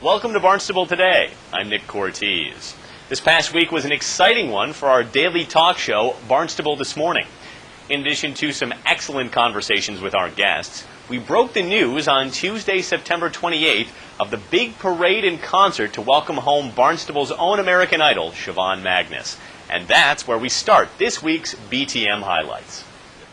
Welcome to Barnstable Today. I'm Nick Cortez. This past week was an exciting one for our daily talk show, Barnstable This Morning. In addition to some excellent conversations with our guests, we broke the news on Tuesday, September 28th of the big parade and concert to welcome home Barnstable's own American Idol, Siobhan Magnus. And that's where we start this week's BTM Highlights.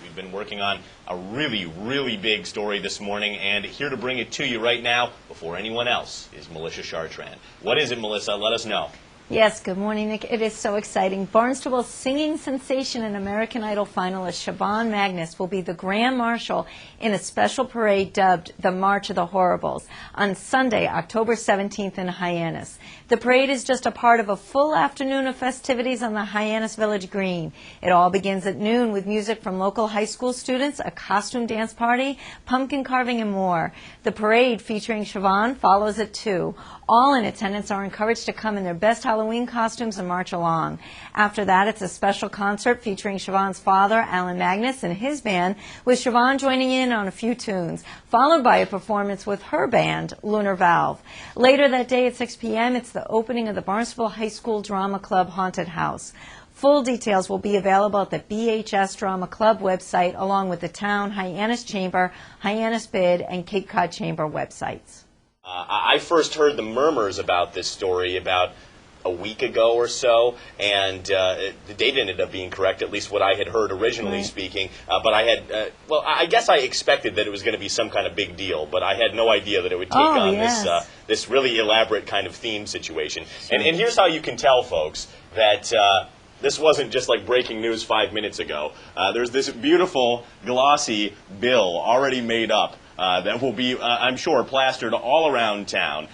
We've been working on a really big story this morning, and here to bring it to you right now, before anyone else, is Melissa Chartrand. What is it, Melissa? Let us know. Yes, good morning, Nick. It is so exciting. Barnstable's singing sensation and American Idol finalist Siobhan Magnus will be the Grand Marshal in a special parade dubbed the March of the Horribles on Sunday, October 17th in Hyannis. The parade is just a part of a full afternoon of festivities on the Hyannis Village Green. It all begins at noon with music from local high school students, a costume dance party, pumpkin carving, and more. The parade featuring Siobhan follows at 2. All in attendance are encouraged to come in their best Halloween costumes and march along. After that, it's a special concert featuring Siobhan's father, Alan Magnus, and his band, with Siobhan joining in on a few tunes, followed by a performance with her band, Lunar Valve. Later that day at 6 p.m., it's the opening of the Barnstable High School Drama Club Haunted House. Full details will be available at the BHS Drama Club website, along with the Town, Hyannis Chamber, Hyannis Bid, and Cape Cod Chamber websites. I first heard the murmurs about this story about a week ago or so, and the date ended up being correct, at least what I had heard originally speaking. But I had, I guess I expected that it was going to be some kind of big deal, but I had no idea that it would take on this really elaborate kind of theme situation. And here's how you can tell, folks, that this wasn't just like breaking news 5 minutes ago. There's this beautiful, glossy bill already made up that will be, I'm sure, plastered all around town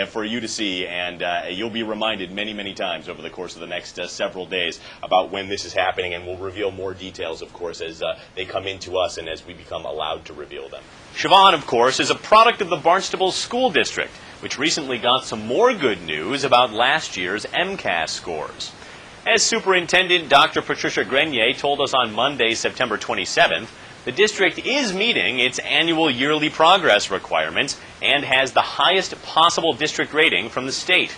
for you to see, and you'll be reminded many times over the course of the next several days about when this is happening, and we'll reveal more details, of course, as they come into us and as we become allowed to reveal them. Siobhan, of course, is a product of the Barnstable School District, which recently got some more good news about last year's MCAS scores. As Superintendent Dr. Patricia Grenier told us on Monday, September 27th, the district is meeting its annual yearly progress requirements and has the highest possible district rating from the state.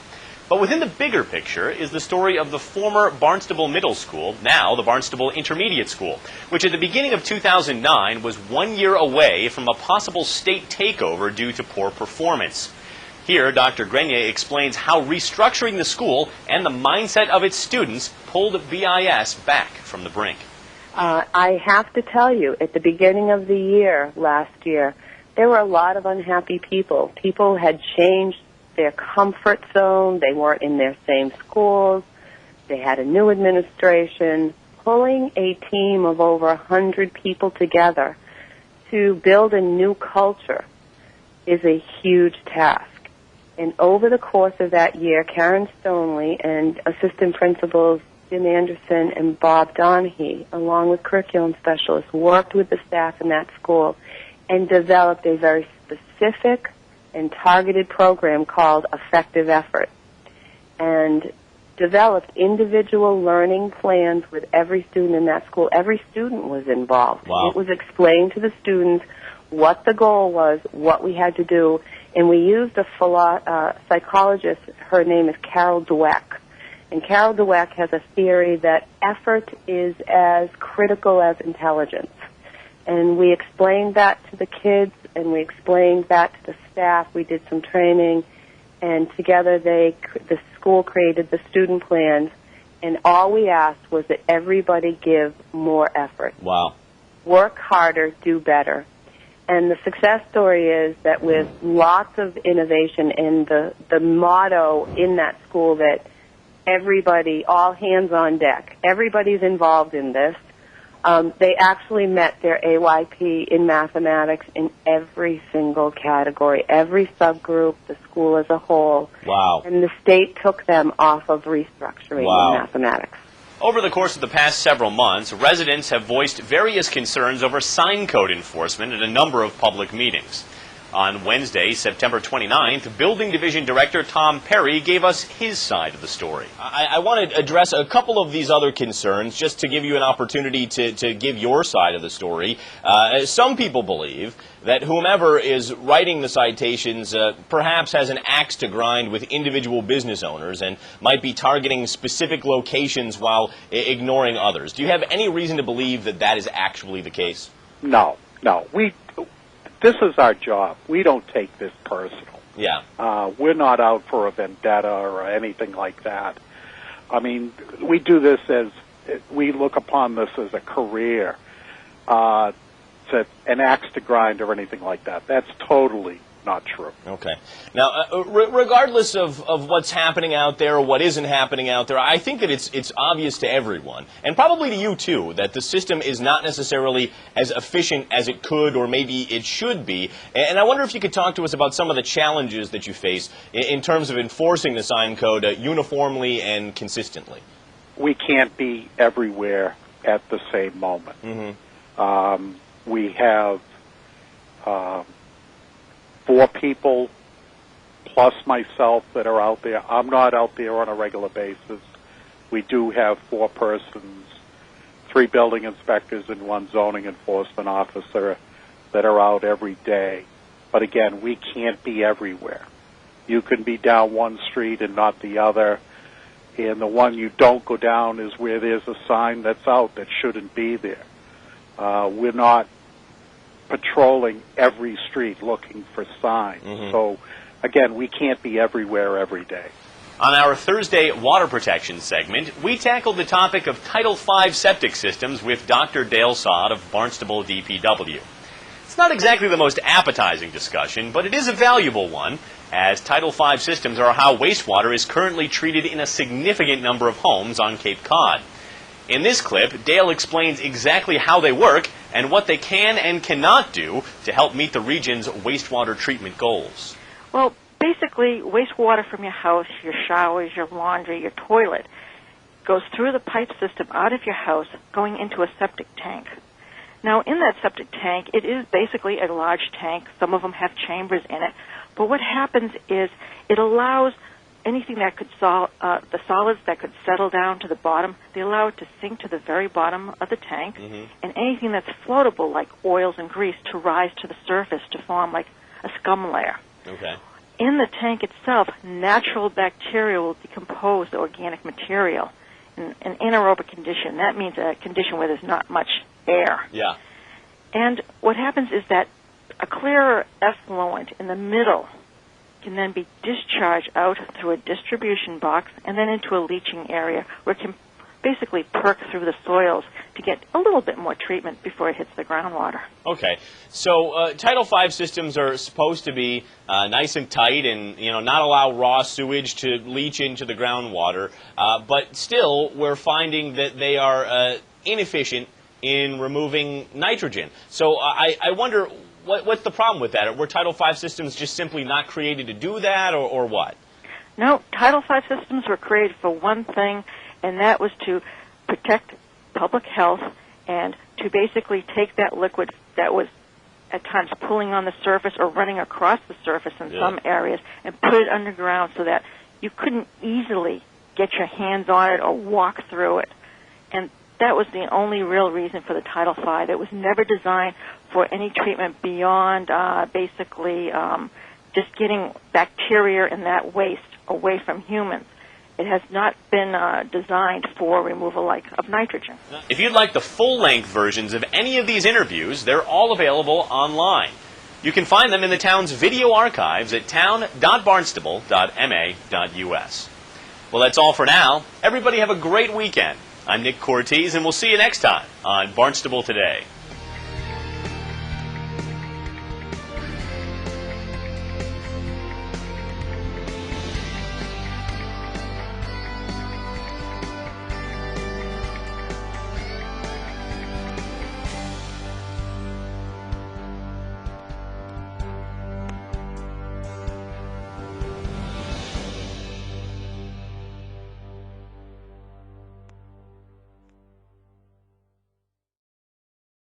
But within the bigger picture is the story of the former Barnstable Middle School, now the Barnstable Intermediate School, which at the beginning of 2009 was 1 year away from a possible state takeover due to poor performance. Here, Dr. Grenier explains how restructuring the school and the mindset of its students pulled BIS back from the brink. I have to tell you, at the beginning of the year, last year, there were a lot of unhappy people. People had changed their comfort zone. They weren't in their same schools. They had a new administration. Pulling a team of over 100 people together to build a new culture is a huge task. And over the course of that year, Karen Stonley and assistant principals Jim Anderson and Bob Donahue, along with curriculum specialists, worked with the staff in that school and developed a very specific and targeted program called Effective Effort, and developed individual learning plans with every student in that school. Every student was involved. Wow. It was explained to the students what the goal was, what we had to do, and we used a psychologist. Her name is Carol Dweck. And Carol Dweck has a theory that effort is as critical as intelligence. And we explained that to the kids, and we explained that to the staff. We did some training, and together the school created the student plans, and all we asked was that everybody give more effort. Wow. Work harder, do better. And the success story is that with lots of innovation, and the motto in that school that everybody, all hands on deck, everybody's involved in this. They actually met their AYP in mathematics in every single category, every subgroup, the school as a whole. Wow. And the state took them off of restructuring in mathematics. Over the course of the past several months, residents have voiced various concerns over sign code enforcement at a number of public meetings. On Wednesday, September 29th, Building Division Director Tom Perry gave us his side of the story. I want to address a couple of these other concerns just to give you an opportunity to give your side of the story. Some people believe that whomever is writing the citations perhaps has an axe to grind with individual business owners and might be targeting specific locations while ignoring others. Do you have any reason to believe that that is actually the case? No. This is our job. We don't take this personal. Yeah. We're not out for a vendetta or anything like that. I mean, we do this we look upon this as a career. To an axe to grind or anything like that. That's totally not true. Okay. Now, regardless of what's happening out there or what isn't happening out there, I think that it's obvious to everyone, and probably to you too, that the system is not necessarily as efficient as it could or maybe it should be. And I wonder if you could talk to us about some of the challenges that you face in terms of enforcing the sign code uniformly and consistently. We can't be everywhere at the same moment. Mm-hmm. We have 4 people plus myself that are out there. I'm not out there on a regular basis. We do have 4 persons, 3 building inspectors and 1 zoning enforcement officer that are out every day. But again, we can't be everywhere. You can be down one street and not the other, and the one you don't go down is where there's a sign that's out that shouldn't be there. We're not patrolling every street looking for signs. Mm-hmm. So, again, we can't be everywhere every day. On our Thursday water protection segment, we tackled the topic of Title V septic systems with Dr. Dale Sod of Barnstable DPW. It's not exactly the most appetizing discussion, but it is a valuable one, as Title V systems are how wastewater is currently treated in a significant number of homes on Cape Cod. In this clip, Dale explains exactly how they work and what they can and cannot do to help meet the region's wastewater treatment goals. Well, basically, wastewater from your house, your showers, your laundry, your toilet, goes through the pipe system out of your house, going into a septic tank. Now, in that septic tank, it is basically a large tank. Some of them have chambers in it. But what happens is it allows anything that could the solids that could settle down to the bottom, they allow it to sink to the very bottom of the tank, Mm-hmm. and anything that's floatable, like oils and grease, to rise to the surface to form like a scum layer. Okay. In the tank itself, natural bacteria will decompose the organic material in an anaerobic condition. That means a condition where there's not much air. Yeah. And what happens is that a clearer effluent in the middle can then be discharged out through a distribution box and then into a leaching area where it can basically perk through the soils to get a little bit more treatment before it hits the groundwater. Okay. So Title V systems are supposed to be nice and tight and, not allow raw sewage to leach into the groundwater. But still, we're finding that they are inefficient in removing nitrogen. So I wonder, what's the problem with that? Were Title V systems just simply not created to do that, or what? No, Title V systems were created for one thing, and that was to protect public health and to basically take that liquid that was at times pulling on the surface or running across the surface in some areas and put it underground so that you couldn't easily get your hands on it or walk through it. And that was the only real reason for the Title V. It was never designed for any treatment beyond basically just getting bacteria and that waste away from humans. It has not been designed for removal of nitrogen. If you'd like the full-length versions of any of these interviews, they're all available online. You can find them in the town's video archives at town.barnstable.ma.us. Well, that's all for now. Everybody have a great weekend. I'm Nick Cortez, and we'll see you next time on Barnstable Today.